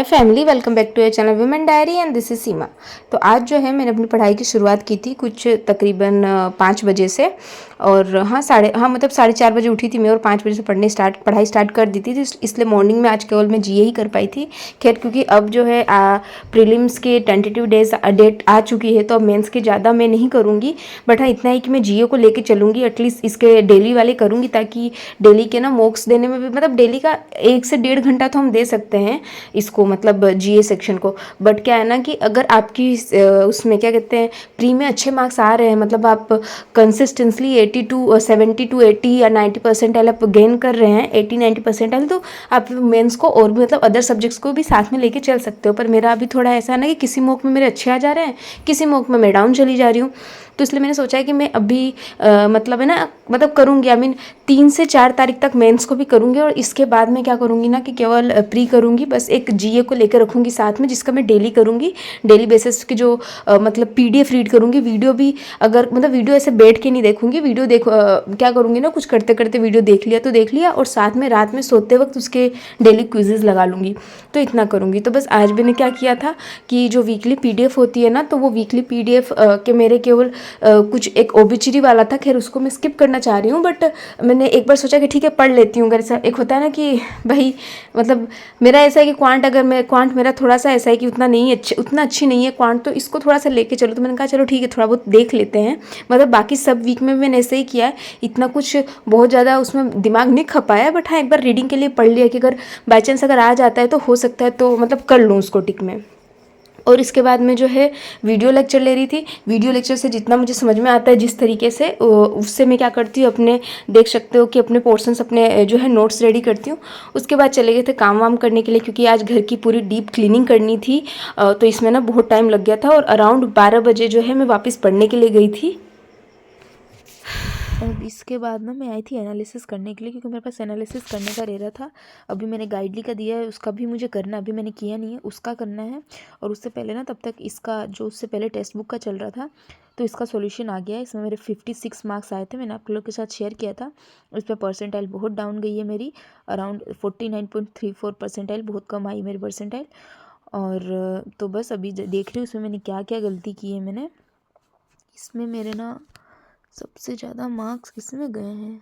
Family welcome back to your channel women diary and this is Seema. तो आज जो है मैंने अपनी पढ़ाई की शुरुआत की थी कुछ तकरीबन 5 बजे से। और मतलब 4:30 बजे उठी थी मैं और 5 बजे से पढ़ाई स्टार्ट कर दी थी। इसलिए मॉर्निंग में आज केवल मैं जीए ही कर पाई थी। खैर क्योंकि अब जो है प्रीलिम्स के टेंटेटिव डेट आ चुकी है, तो अब मेंस के ज़्यादा मैं नहीं करूँगी। बट हाँ, इतना ही कि मैं जीए को लेके चलूँगी, एटलीस्ट इसके डेली वाले करूँगी, ताकि डेली के ना मॉक्स देने में भी, मतलब डेली का 1 से 1.5 घंटा तो हम दे सकते हैं इसको, मतलब जीए सेक्शन को। बट क्या है ना कि अगर आपकी उसमें क्या कहते हैं, प्री में अच्छे मार्क्स आ रहे हैं, मतलब आप कंसिस्टेंटली 70 to 80 या 90% आप गेन कर रहे हैं, 80-90%, तो आप मेंस को और भी, मतलब अदर सब्जेक्ट्स को भी साथ में लेके चल सकते हो। पर मेरा अभी थोड़ा ऐसा है ना कि किसी मॉक में मेरे अच्छे आ जा रहे हैं, किसी मॉक में मैं डाउन चली जा रही हूँ। तो इसलिए मैंने सोचा है कि मैं अभी मतलब है ना, मतलब करूँगी, आई मीन 3 से 4 तारीख तक मेंस को भी करूँगी। और इसके बाद मैं क्या करूँगी ना कि केवल प्री करूँगी, बस एक जीए को लेकर रखूँगी साथ में, जिसका मैं डेली करूँगी। डेली बेसिस की जो मतलब पीडीएफ रीड करूँगी। वीडियो भी, अगर मतलब वीडियो ऐसे बैठ के नहीं देखूँगी, वीडियो क्या करूँगी ना, कुछ करते करते वीडियो देख लिया तो देख लिया, और साथ में रात में सोते वक्त उसके डेली क्विजेज लगा लूँगी। तो इतना करूँगी। तो बस आज मैंने क्या किया था कि जो वीकली पीडीएफ होती है ना, तो वो वीकली पीडीएफ के मेरे केवल कुछ एक ओबिचरी वाला था। खैर उसको मैं स्किप करना चाह रही हूँ, बट मैंने एक बार सोचा कि ठीक है पढ़ लेती हूँ। अगर ऐसा एक होता है ना कि भाई, मतलब मेरा ऐसा है कि क्वांट मेरा थोड़ा सा ऐसा है कि उतना अच्छी नहीं है क्वांट, तो इसको थोड़ा सा लेके चलो। तो मैंने कहा चलो ठीक है, थोड़ा बहुत देख लेते हैं। मतलब बाकी सब वीक में मैंने ऐसे ही किया है, इतना कुछ बहुत ज़्यादा उसमें दिमाग नहीं खपाया है। बट हाँ, एक बार रीडिंग के लिए पढ़ लिया कि अगर बाई चांस अगर आ जाता है तो हो सकता है, तो मतलब कर लूँ उसको टिक में। और इसके बाद में जो है वीडियो लेक्चर ले रही थी। वीडियो लेक्चर से जितना मुझे समझ में आता है, जिस तरीके से, उससे मैं क्या करती हूँ, अपने देख सकते हो कि अपने पोर्शंस, अपने जो है नोट्स रेडी करती हूँ। उसके बाद चले गए थे काम वाम करने के लिए, क्योंकि आज घर की पूरी डीप क्लीनिंग करनी थी। तो इसमें ना बहुत टाइम लग गया था। और अराउंड 12 बजे जो है मैं वापस पढ़ने के लिए गई थी। अब इसके बाद ना मैं आई थी एनालिसिस करने के लिए, क्योंकि मेरे पास एनालिसिस करने का रह रहा था। अभी मैंने गाइडली का दिया है, उसका भी मुझे करना, अभी मैंने किया नहीं है, उसका करना है। और उससे पहले ना, तब तक इसका जो उससे पहले टेक्स्ट बुक का चल रहा था, तो इसका सॉल्यूशन आ गया है। इसमें मेरे 56 मार्क्स आए थे, मैंने आप लोग के साथ शेयर किया था। इस पर परसेंटाइल बहुत डाउन गई है मेरी, अराउंड 49.34 परसेंटाइल, बहुत कम आई मेरी परसेंटाइल। और तो बस अभी देख रही हूँ इसमें मैंने क्या क्या गलती की है। मैंने इसमें मेरे ना सबसे ज़्यादा मार्क्स किसमें गए हैं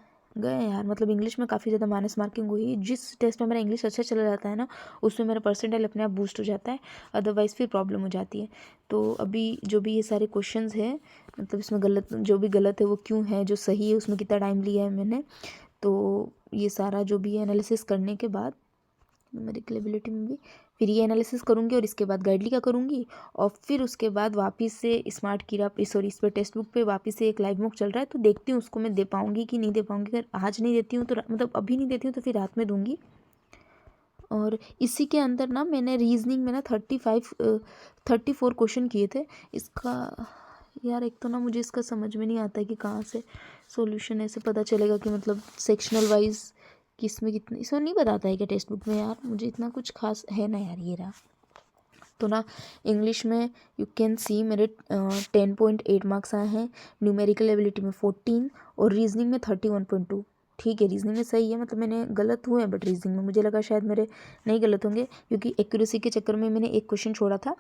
यार, मतलब इंग्लिश में काफ़ी ज़्यादा माइनस मार्किंग हुई। जिस टेस्ट में मेरा इंग्लिश अच्छा चला जाता है ना, उसमें मेरा परसेंटाइल अपने आप बूस्ट हो जाता है, अदरवाइज़ फिर प्रॉब्लम हो जाती है। तो अभी जो भी ये सारे क्वेश्चंस हैं, मतलब इसमें गलत, जो भी गलत है वो क्यों है, जो सही है उसमें कितना टाइम लिया है मैंने, तो ये सारा जो भी है एनालिसिस करने के बाद मेरी क्लेबिलिटी में भी फिर ये एनालिसिस करूँगी, और इसके बाद गाइडली का करूँगी। और फिर उसके बाद वापस से स्मार्ट कीड़ा पे, सॉरी, इस पर टेक्स्ट बुक पे वापस से एक लाइव मॉक चल रहा है, तो देखती हूँ उसको मैं दे पाऊँगी कि नहीं दे पाऊँगी। अगर आज नहीं देती हूँ तो मतलब अभी नहीं देती हूँ तो फिर रात में दूँगी। और इसी के अंदर ना मैंने रीजनिंग में ना 34 क्वेश्चन किए थे। इसका यार, एक तो ना मुझे इसका समझ में नहीं आता है कि कहाँ से सॉल्यूशन ऐसे पता चलेगा कि मतलब सेक्शनल वाइज किस में कितने, इसमें नहीं बताता है क्या टेक्स्ट बुक में? यार मुझे इतना कुछ खास है ना यार, ये रहा। तो ना इंग्लिश में यू कैन सी मेरे 10.8 मार्क्स आए हैं, न्यूमेरिकल एबिलिटी में 14, और रीजनिंग में 31.2। ठीक है, रीजनिंग में सही है, मतलब मैंने गलत हुए हैं, बट रीजनिंग में मुझे लगा शायद मेरे नहीं गलत होंगे, क्योंकि एक्यूरेसी के चक्कर में मैंने एक क्वेश्चन छोड़ा था।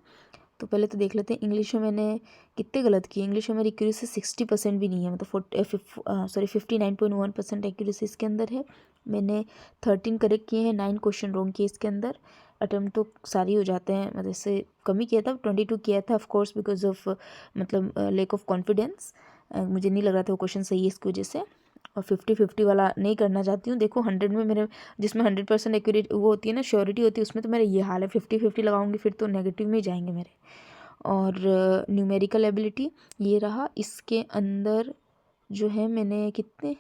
तो पहले तो देख लेते हैं इंग्लिश में मैंने कितने गलत किए। इंग्लिश में मेरी एक्यूरेसी 60% भी नहीं है, मतलब 59.1% एक्यूरेसी इसके अंदर है। मैंने 13 करेक्ट किए हैं, 9 क्वेश्चन रॉन्ग किए इसके अंदर। अटैम्प्ट तो सारी हो जाते हैं, मतलब इससे कम ही किया था, 22 किया था, ऑफ कोर्स बिकॉज ऑफ मतलब लैक ऑफ कॉन्फिडेंस। मुझे नहीं लग रहा था वो क्वेश्चन सही है, इसकी वजह से। और 50-50 वाला नहीं करना चाहती हूँ। देखो 100 में मेरे, जिसमें 100% एक्यूरेट वो होती है ना, श्योरिटी होती है, उसमें तो मेरा ये हाल है। 50-50 लगाऊंगी फिर तो नेगेटिव में ही जाएंगे मेरे। और न्यूमेरिकल एबिलिटी ये रहा, इसके अंदर जो है मैंने कितने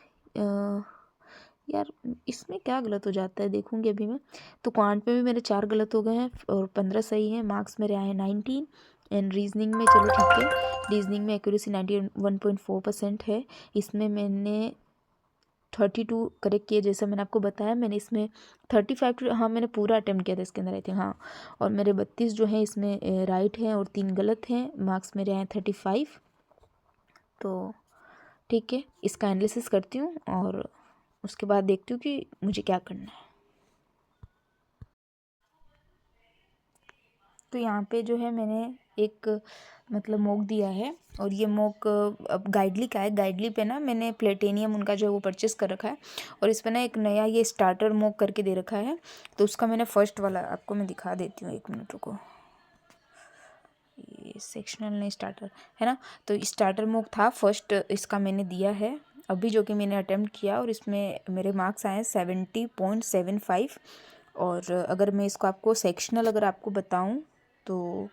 यार इसमें क्या गलत हो जाता है देखूंगी अभी मैं। तो क्वांट में भी मेरे 4 गलत हो गए हैं और 15 सही हैं। मार्क्स मेरे आए 19। एंड रीजनिंग में चलो ठीक है, रीजनिंग में एक्यूरेसी 91.4% है। इसमें मैंने 32 करेक्ट किए, जैसा मैंने आपको बताया। मैंने इसमें 35 हाँ मैंने पूरा अटेम्प्ट किया था इसके अंदर, आई थिंक, हाँ। और मेरे 32 जो हैं इसमें राइट हैं और 3 गलत हैं। मार्क्स मेरे आए 35। तो ठीक है, इसका एनालिसिस करती हूँ और उसके बाद देखती हूँ कि मुझे क्या करना है। तो यहाँ पे जो है मैंने एक मतलब मॉक दिया है, और ये मॉक अब गाइडली का है। गाइडली पे ना मैंने प्लेटेनियम उनका जो है वो परचेस कर रखा है, और इस पर ना एक नया ये स्टार्टर मॉक करके दे रखा है। तो उसका मैंने फर्स्ट वाला आपको मैं दिखा देती हूँ, 1 मिनट रुको। ये सेक्शनल नहीं, स्टार्टर है ना। तो स्टार्टर मॉक था फर्स्ट, इसका मैंने दिया है अभी, जो कि मैंने अटेम्प्ट किया, और इसमें मेरे मार्क्स आए 70.75। और अगर मैं इसको आपको सेक्शनल अगर आपको बताऊं तो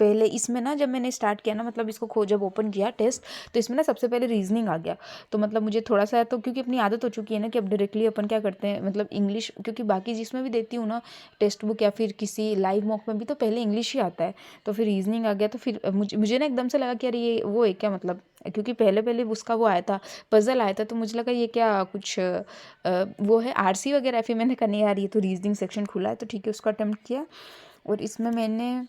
पहले इसमें ना जब मैंने स्टार्ट किया ना, मतलब इसको जब ओपन किया टेस्ट, तो इसमें ना सबसे पहले रीजनिंग आ गया। तो मतलब मुझे थोड़ा सा, तो क्योंकि अपनी आदत हो चुकी है ना कि अब डायरेक्टली अपन क्या करते हैं, मतलब इंग्लिश, क्योंकि बाकी जिसमें भी देती हूँ ना टेक्स्ट बुक या फिर किसी लाइव मॉक में भी, तो पहले इंग्लिश ही आता है। तो फिर रीजनिंग आ गया, तो फिर मुझे ना एकदम से लगा कि अरे ये वो है क्या, मतलब क्योंकि पहले पहले उसका वो आया था, पजल आया था, तो मुझे लगा ये क्या कुछ वो है आरसी वगैरह। फिर मैंने कहा नहीं यार, ये तो रीजनिंग सेक्शन खुला है, तो ठीक है उसका अटेम्प्ट किया। और इसमें मैंने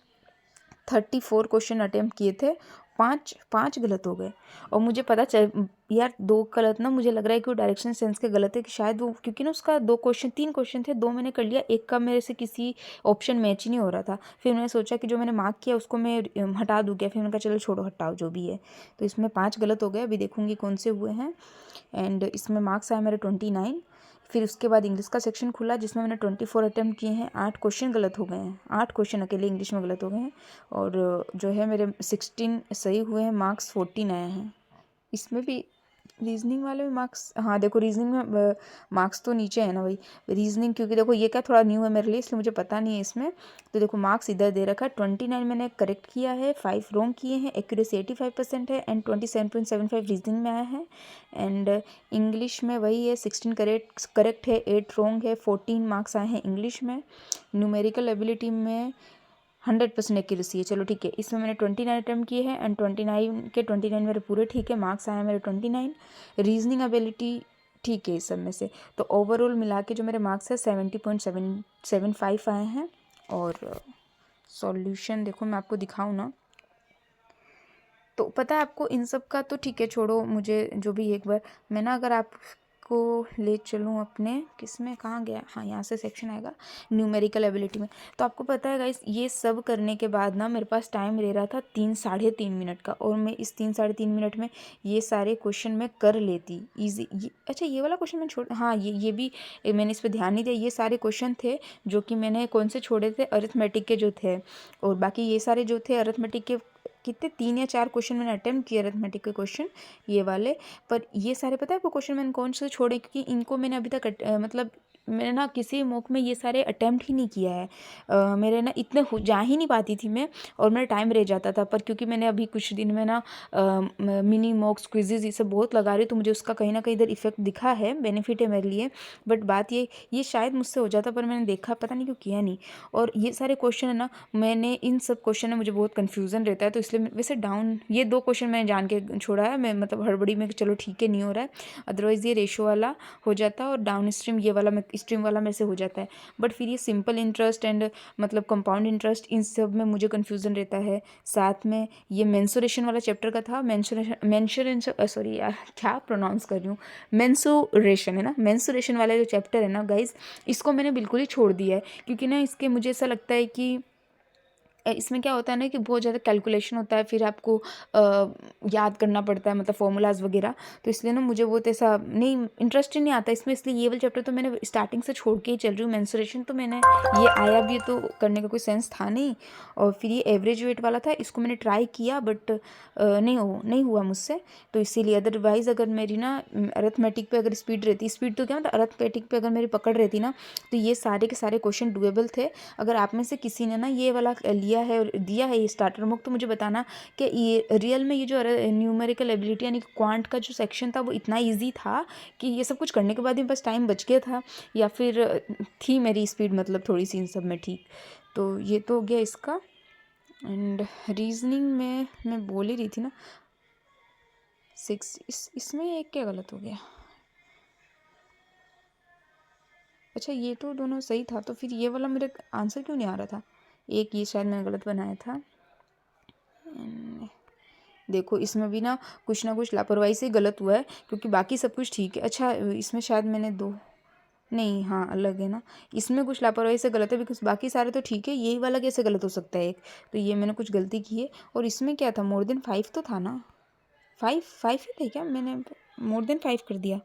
34 क्वेश्चन अटेम्प्ट किए थे, पाँच पाँच गलत हो गए। और मुझे पता चल यार, 2 गलत ना मुझे लग रहा है कि वो डायरेक्शन सेंस के गलत है, कि शायद वो, क्योंकि ना उसका 3 क्वेश्चन थे, 2 मैंने कर लिया, एक का मेरे से किसी ऑप्शन मैच ही नहीं हो रहा था। फिर मैंने सोचा कि जो मैंने मार्क किया उसको मैं हटा दूँ क्या, फिर मैंने कहा चलो छोड़ो, हटाओ जो भी है। तो इसमें 5 गलत हो गए, अभी देखूँगी कौन से हुए हैं। एंड इसमें मार्क्स आए मेरे 29। फिर उसके बाद इंग्लिश का सेक्शन खुला, जिसमें मैंने 24 अटैम्प्ट किए हैं, 8 क्वेश्चन गलत हो गए हैं, 8 क्वेश्चन अकेले इंग्लिश में गलत हो गए हैं। और जो है मेरे 16 सही हुए हैं, मार्क्स 14 आए हैं। इसमें भी रीजनिंग वाले में मार्क्स, हाँ देखो रीजनिंग में मार्क्स तो नीचे है ना भाई, रीजनिंग, क्योंकि देखो ये क्या थोड़ा न्यू है मेरे लिए, इसलिए मुझे पता नहीं है इसमें। तो देखो मार्क्स इधर दे रखा है, 29 मैंने करेक्ट किया है, 5 रॉन्ग किए हैं, एक्यूरेसी 85% है, एंड 27.75 रीजनिंग में आया है। एंड इंग्लिश में वही है, 16 करेक्ट है, 8 रॉन्ग है, 14 मार्क्स आए हैं इंग्लिश में। न्यूमेरिकल एबिलिटी में 100% एक्यूरेसी है, चलो ठीक है। इसमें मैंने 29 अटैम्प्ट किए हैं, एंड 29 के 29 मेरे पूरे ठीक है, मार्क्स आए मेरे 29। रीजनिंग एबिलिटी ठीक है इस सब में से। तो ओवरऑल मिला के जो मेरे मार्क्स है 70.75 आए हैं। और सॉल्यूशन देखो मैं आपको दिखाऊँ ना, तो पता है आपको इन सब का, तो ठीक है छोड़ो, मुझे जो भी एक बार मैं ना अगर आपको ले चलूँ अपने किस में, कहाँ गया, हाँ यहाँ से सेक्शन आएगा न्यूमेरिकल एबिलिटी में। तो आपको पता है गाइस, ये सब करने के बाद ना मेरे पास टाइम रह रहा था 3-3.5 मिनट का, और मैं इस 3-3.5 मिनट में ये सारे क्वेश्चन मैं कर लेती ईजी। अच्छा ये वाला क्वेश्चन मैं छोड़, हाँ ये भी मैंने इस पर ध्यान नहीं दिया। ये सारे क्वेश्चन थे जो कि मैंने कौन से छोड़े थे, अरिथमेटिक के जो थे, और बाकी ये सारे जो थे अरिथमेटिक के, कितने 3 या 4 क्वेश्चन मैंने अटेम्प्ट किए अरिथमेटिक के क्वेश्चन ये वाले। पर ये सारे पता है आपको क्वेश्चन मैंने कौन से छोड़े, क्योंकि इनको मैंने अभी तक मतलब मैंने ना किसी मॉक में ये सारे अटेम्प्ट ही नहीं किया है। मेरे ना इतने जा ही नहीं पाती थी मैं, और मेरा टाइम रह जाता था। पर क्योंकि मैंने अभी कुछ दिन में ना मिनी मॉक्स क्विजेज ये सब बहुत लगा रही, तो मुझे उसका कहीं ना कहीं इधर इफेक्ट दिखा है, बेनिफिट है मेरे लिए। बट बात ये शायद मुझसे हो जाता, पर मैंने देखा पता नहीं क्यों किया नहीं। और ये सारे क्वेश्चन है ना, मैंने इन सब क्वेश्चन में मुझे बहुत कन्फ्यूज़न रहता है, तो इसलिए वैसे डाउन ये 2 क्वेश्चन मैंने जान के छोड़ा है, मैं मतलब हड़बड़ी में कि चलो ठीक है नहीं हो रहा है, अदरवाइज़ ये रेशो वाला हो जाता है, और डाउन स्ट्रीम ये वाला स्ट्रीम वाला मेरे से हो जाता है। बट फिर ये सिंपल इंटरेस्ट एंड मतलब कंपाउंड इंटरेस्ट, इन सब में मुझे कन्फ्यूज़न रहता है। साथ में ये मेंसुरेशन वाला चैप्टर का था, मेंसुरेशन सॉरी यार क्या प्रोनाउंस कर रही हूँ, मेंसुरेशन है ना, मेंसुरेशन वाला जो चैप्टर है ना गाइज, इसको मैंने बिल्कुल ही छोड़ दिया है। क्योंकि ना इसके मुझे ऐसा लगता है कि इसमें क्या होता है ना कि बहुत ज़्यादा कैलकुलेशन होता है, फिर आपको याद करना पड़ता है, मतलब फॉर्मूलाज वगैरह। तो इसलिए ना मुझे बहुत ऐसा नहीं इंटरेस्ट ही नहीं आता इसमें, इसलिए ये वाला चैप्टर तो मैंने स्टार्टिंग से छोड़ के ही चल रही हूँ। मेंसुरेशन तो मैंने ये आया भी है तो करने का कोई सेंस था नहीं। और फिर ये एवरेज वेट वाला था, इसको मैंने ट्राई किया, बट नहीं हुआ मुझसे। तो इसीलिए अदरवाइज़ अगर मेरी ना अरिथमेटिक पे अगर स्पीड रहती, स्पीड तो क्या मतलब अरिथमेटिक पे अगर मेरी पकड़ रहती ना, तो ये सारे के सारे क्वेश्चन डुएबल थे। अगर आप में से किसी ने ना ये वाला लिया है और दिया है ये स्टार्टर मॉक, तो मुझे बताना कि ये रियल में ये जो न्यूमेरिकल एबिलिटी यानी क्वांट का जो सेक्शन था वो इतना इजी था कि ये सब कुछ करने के बाद ही बस टाइम बच गया था, या फिर थी मेरी स्पीड मतलब थोड़ी सी इन सब में ठीक। तो ये तो हो गया इसका। एंड रीजनिंग में मैं बोल ही रही थी ना 6, इसमें एक क्या गलत हो गया, अच्छा ये तो दोनों सही था, तो फिर ये वाला मेरा आंसर क्यों नहीं आ रहा था, एक ये शायद मैंने गलत बनाया था। देखो इसमें भी ना कुछ लापरवाही से गलत हुआ है, क्योंकि बाकी सब कुछ ठीक है। अच्छा इसमें शायद मैंने 2 नहीं, हाँ अलग है ना, इसमें कुछ लापरवाही से गलत है बिकॉज बाकी सारे तो ठीक है, यही वाला कैसे गलत हो सकता है एक, तो ये मैंने कुछ गलती की है। और इसमें क्या था, मोर देन 5 तो था ना, 5 ही थे क्या, मैंने मोर देन 5 कर दिया।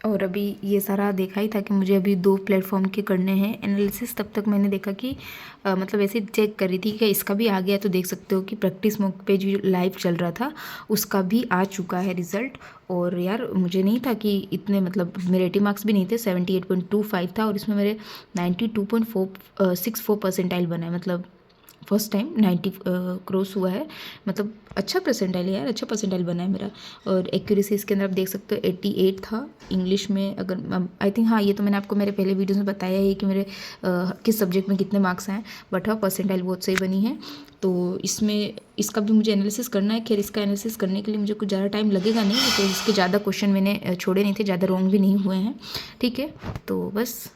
और अभी ये सारा देखा ही था कि मुझे अभी 2 प्लेटफॉर्म के करने हैं एनालिसिस। तब तक मैंने देखा कि मतलब ऐसे चेक कर रही थी कि इसका भी आ गया, तो देख सकते हो कि प्रैक्टिस मोड पे जो लाइव चल रहा था उसका भी आ चुका है रिज़ल्ट। और यार मुझे नहीं था कि इतने, मतलब मेरे 80 मार्क्स भी नहीं थे, 78.25 था और इसमें मेरे 92.64 परसेंटाइल बना है, मतलब फर्स्ट टाइम 90 क्रॉस हुआ है, मतलब अच्छा परसेंटाइल है यार, अच्छा परसेंटाइल बना है मेरा। और एक्यूरेसी इसके अंदर आप देख सकते हो 88 था इंग्लिश में। अगर आई थिंक, हाँ ये तो मैंने आपको मेरे पहले वीडियोस में बताया है कि मेरे किस सब्जेक्ट में कितने मार्क्स आए, बट हाँ परसेंटाइल बहुत सही बनी है। तो इसमें इसका भी मुझे एनालिसिस करना है। खैर इसका एनालिसिस करने के लिए मुझे कुछ ज़्यादा टाइम लगेगा नहीं, तो इसके ज़्यादा क्वेश्चन मैंने छोड़े नहीं थे, ज़्यादा रॉन्ग भी नहीं हुए हैं, ठीक है। तो बस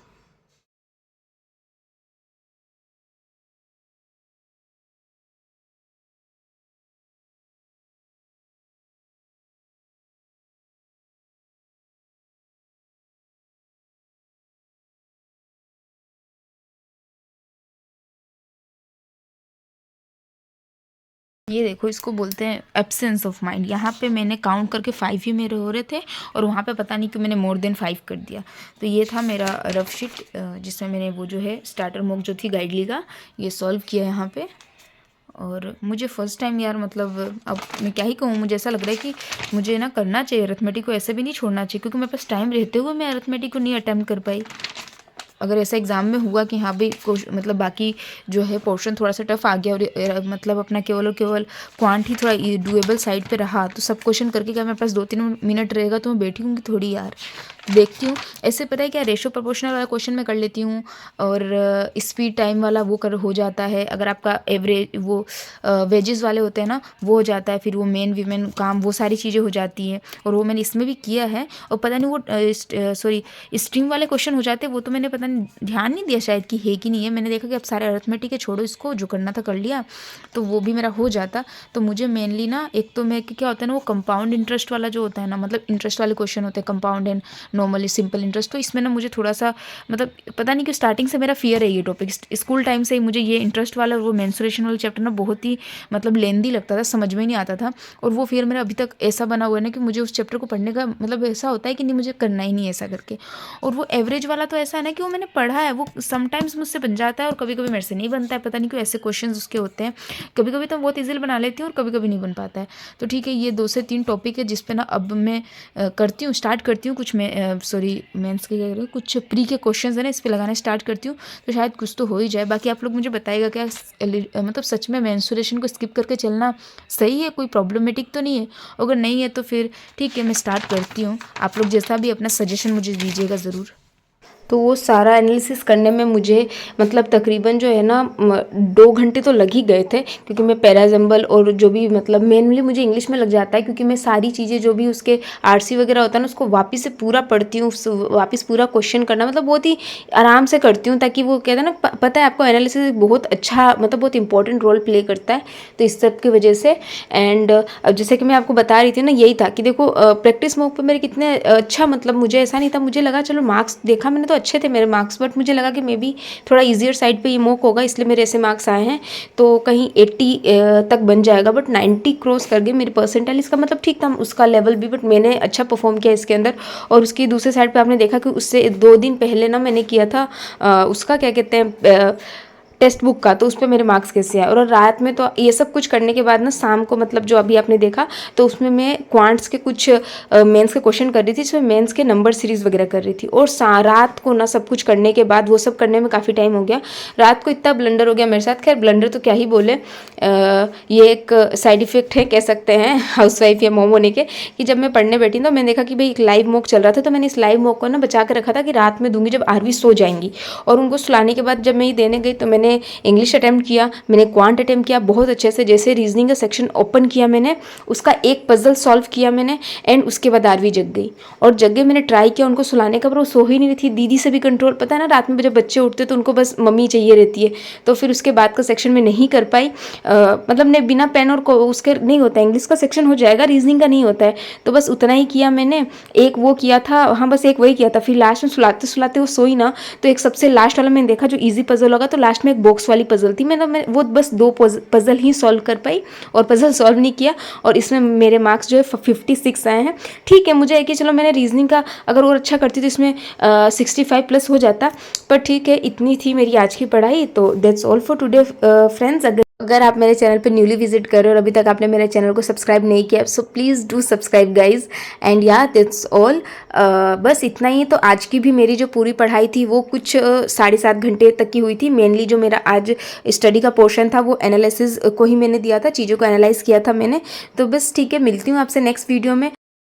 ये देखो, इसको बोलते हैं एब्सेंस ऑफ माइंड। यहाँ पे मैंने काउंट करके 5 ही मेरे हो रहे थे और वहाँ पे पता नहीं कि मैंने मोर देन 5 कर दिया। तो ये था मेरा रफ शीट जिसमें मैंने वो जो है स्टार्टर मॉक जो थी गाइडली का, ये सॉल्व किया यहाँ पे। और मुझे फ़र्स्ट टाइम यार, मतलब अब मैं क्या ही कहूँ, मुझे ऐसा लग रहा है कि मुझे ना करना चाहिए अरिथमेटिक को, ऐसे भी नहीं छोड़ना चाहिए, क्योंकि मेरे पास टाइम रहते हुए मैं अरिथमेटिक को नहीं अटैम्प्ट कर पाई। अगर ऐसा एग्ज़ाम में हुआ कि हाँ भाई मतलब बाकी जो है पोर्शन थोड़ा सा टफ आ गया और मतलब अपना केवल और केवल क्वांट ही थोड़ा डुएबल साइड पे रहा, तो सब क्वेश्चन करके क्या मेरे पास 2-3 मिनट रहेगा तो मैं बैठी हूँ थोड़ी यार, देखती हूँ। ऐसे पता है क्या, रेशो प्रोपोर्शनल वाला क्वेश्चन मैं कर लेती हूँ और स्पीड टाइम वाला वो कर हो जाता है। अगर आपका एवरेज वो वेजेस वाले होते हैं ना, वो हो जाता है। फिर वो मेन वीमेन काम, वो सारी चीज़ें हो जाती हैं, और वो मैंने इसमें भी किया है। और पता नहीं वो सॉरी स्ट्रीम वाले क्वेश्चन हो जाते हैं, वो तो मैंने पता नहीं ध्यान नहीं दिया शायद कि है कि नहीं है। मैंने देखा कि अब सारे अरिथमेटिक है, छोड़ो इसको, जो करना था कर लिया, तो वो भी मेरा हो जाता। तो मुझे मेनली ना, एक तो मैं क्या होता है ना, वो कंपाउंड इंटरेस्ट वाला जो होता है ना, मतलब इंटरेस्ट वाले क्वेश्चन होते हैं, compound and normally simple interest, तो इसमें ना मुझे थोड़ा सा, मतलब पता नहीं क्यों स्टार्टिंग से मेरा फियर है ये टॉपिक। स्कूल टाइम से ही मुझे ये इंटरेस्ट वाला और वो मेंसुरेशन वाला चैप्टर ना बहुत ही मतलब लेंदी लगता था, समझ में नहीं आता था। और वो फियर मेरा अभी तक ऐसा बना हुआ है ना कि मुझे उस चैप्टर को पढ़ने का मतलब ऐसा होता है कि नहीं, मुझे करना ही नहीं ऐसा करके। और वो एवरेज वाला तो ऐसा है ना कि वो मैंने पढ़ा है, वो समटाइम्स मुझसे बन जाता है और कभी कभी मेरे से नहीं बनता है, पता नहीं क्यों ऐसे क्वेश्चन उसके होते हैं। कभी कभी तो बहुत ईजिली बना लेती हूँ और कभी कभी नहीं बन पाता है। तो ठीक है, ये 2 से 3 टॉपिक है जिस पे ना अब मैं करती हूँ, स्टार्ट करती हूँ। कुछ मैं सॉरी मेंस के क्या कह रही हूँ, कुछ प्री के क्वेश्चंस है ना, इस पे लगाना स्टार्ट करती हूँ, तो शायद कुछ तो हो ही जाए। बाकी आप लोग मुझे बताइएगा क्या मतलब सच में मेंसुरेशन को स्किप करके चलना सही है, कोई प्रॉब्लमेटिक तो नहीं है? अगर नहीं है तो फिर ठीक है, मैं स्टार्ट करती हूँ। आप लोग जैसा भी अपना सजेशन मुझे दीजिएगा ज़रूर। तो वो सारा एनालिसिस करने में मुझे मतलब तकरीबन जो है ना 2 घंटे तो लग ही गए थे, क्योंकि मैं पैराजम्बल और जो भी मतलब मेनली मुझे इंग्लिश में लग जाता है, क्योंकि मैं सारी चीज़ें जो भी उसके आरसी वगैरह होता है ना, उसको वापस से पूरा पढ़ती हूँ, वापस पूरा क्वेश्चन करना मतलब बहुत ही आराम से करती हूँ, ताकि वो कहते हैं ना पता है आपको, एनालिसिस बहुत अच्छा मतलब बहुत इंपॉर्टेंट रोल प्ले करता है। तो इस सब की वजह से एंड जैसे कि मैं आपको बता रही थी ना, यही था कि देखो प्रैक्टिस मॉक पे मेरे कितने अच्छा, मतलब मुझे ऐसा नहीं था, मुझे लगा चलो मार्क्स देखा मैंने तो अच्छे थे मेरे मार्क्स, बट मुझे लगा कि मे बी थोड़ा ईजियर साइड पे ये मॉक होगा, इसलिए मेरे ऐसे मार्क्स आए हैं। तो कहीं 80 तक बन जाएगा, बट 90 क्रॉस कर गए मेरी परसेंटाइल। इसका मतलब ठीक था उसका लेवल भी, बट मैंने अच्छा परफॉर्म किया इसके अंदर। और उसकी दूसरे साइड पे आपने देखा कि उससे 2 दिन पहले ना मैंने किया था उसका क्या कहते हैं टेक्स्ट बुक का, तो उस पर मेरे मार्क्स कैसे आए। और रात में तो ये सब कुछ करने के बाद ना शाम को, मतलब जो अभी आपने देखा, तो उसमें मैं क्वांट्स के कुछ मेंस के क्वेश्चन कर रही थी, जिसमें मेंस के नंबर सीरीज वगैरह कर रही थी। और रात को ना सब कुछ करने के बाद, वो सब करने में काफ़ी टाइम हो गया, रात को इतना ब्लंडर हो गया मेरे साथ। खैर ब्लंडर तो क्या ही बोले, ये एक साइड इफेक्ट है कह सकते हैं हाउसवाइफ या मोम होने के, कि जब मैं पढ़ने बैठी तो मैंने देखा कि भाई एक लाइव मॉक चल रहा था, तो मैंने इस लाइव मॉक को ना बचा के रखा था कि रात में दूंगी जब आरवी सो जाएंगी। और उनको सुलाने के बाद जब मैं ये देने गई, तो मैंने मैंने इंग्लिश अटैम्प्ट किया, मैंने क्वांट अटैम्प्ट किया बहुत अच्छे से। जैसे रीजनिंग का सेक्शन ओपन किया मैंने, उसका एक पजल सॉल्व किया मैंने, एंड उसके बाद आरवी जग गई। और जग गई, मैंने ट्राई किया उनको सुलाने का, पर वो सो ही नहीं रही थी। दीदी से भी कंट्रोल, पता है ना रात में जब बच्चे उठते तो उनको बस मम्मी चाहिए रहती है, तो फिर उसके बाद का सेक्शन में नहीं कर पाई। मतलब ने बिना पेन और उसके नहीं होता है, इंग्लिश का सेक्शन हो जाएगा, रीजनिंग का नहीं होता है, तो बस उतना ही किया मैंने। एक वो किया था, हाँ बस एक वही किया था। फिर लास्ट में सुलाते सुलाते वो सोई ना, तो एक सबसे लास्ट वाला मैंने देखा जो इजी पजल होगा, तो लास्ट में एक बॉक्स वाली पजल थी। मैं वो बस 2 पजल ही सॉल्व कर पाई और पजल सॉल्व नहीं किया, और इसमें मेरे मार्क्स जो है 56 आए हैं। ठीक है, मुझे है कि चलो मैंने रीजनिंग का अगर और अच्छा करती तो इसमें 65 प्लस हो जाता, पर ठीक है, इतनी थी मेरी आज की पढ़ाई। तो that's all for today friends. अगर आप मेरे चैनल पे न्यूली विजिट कर रहे हो और अभी तक आपने मेरे चैनल को सब्सक्राइब नहीं किया, so please do subscribe guys. And या दैट्स ऑल, बस इतना ही। तो आज की भी मेरी जो पूरी पढ़ाई थी वो कुछ 7.5 घंटे तक की हुई थी। मेनली जो मेरा आज स्टडी का पोर्शन था वो एनालिसिस को ही मैंने दिया था, चीज़ों को एनालाइज किया था मैंने। तो बस ठीक है, मिलती हूँ आपसे नेक्स्ट वीडियो में।